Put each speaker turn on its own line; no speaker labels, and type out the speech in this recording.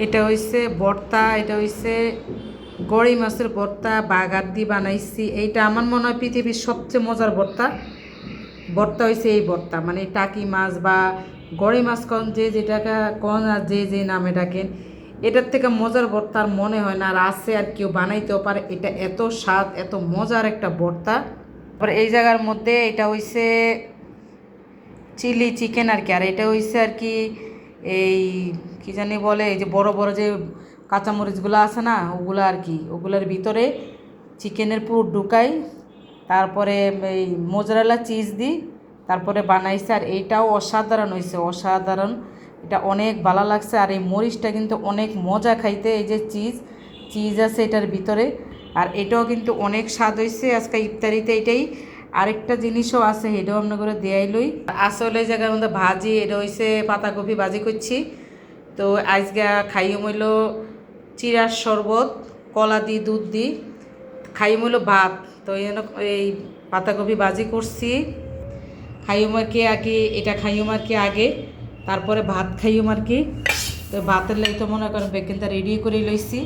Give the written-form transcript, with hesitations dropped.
এটা হইছে ভর্তা, এটা হইছে গড়ি মাছের ভর্তা বাগার দিয়ে বানাইছি। এইটা আমার মনে হয় পৃথিবীর সবচেয়ে মজার ভর্তা। ভর্তা হইছে এই ভর্তা, মানে টাকি মাছ বা গড়ি মাছ কন যে যেটাকে কন আর যে যে নামে ডাকেন, এটার থেকে মজার ভর্তা আর মনে হয় না আর আছে আর কেউ বানাইতেও পারে। এটা এত স্বাদ, এত মজার একটা ভর্তা। তারপর এই জায়গার মধ্যে এটা হইছে চিলি চিকেন আর কি। আর এটা হইছে আর কি এই কি জানি বলে, এই যে বড় বড় যে কাঁচামরিচগুলো আছে না, ওগুলো আর কি, ওগুলোর ভিতরে চিকেনের পুরো ঢুকাই, তারপরে এই মোজারেলা চিজ দিই, তারপরে বানাইছে। আর এইটাও অসাধারণ হয়েছে, অসাধারণ। এটা অনেক ভালো লাগছে। আর এই মরিচটা কিন্তু অনেক মজা খাইতে, এই যে চিজ চিজ আছে এটার ভিতরে। আর এটাও কিন্তু অনেক স্বাদ হয়েছে আজকে ইফতারিতে। এটাই আরেকটা জিনিসও আছে, এটাও আপনার করে দেয়াই লই। আসলে এই জায়গার মধ্যে ভাজি, এটা হইছে পাতাকপি ভাজি করছি। তো আজকে খাইও মইল চিরার শরবত, কলা দি দুধ দি খাইও মইল ভাত। তো এই পাতাকপি ভাজি করছি খাইও আর কি আগে, এটা খাইও আর কি আগে, তারপরে ভাত খাইও আর কি। তো ভাতের লাই তো মনে করেন বেকেনটা রেডি করে লইছি।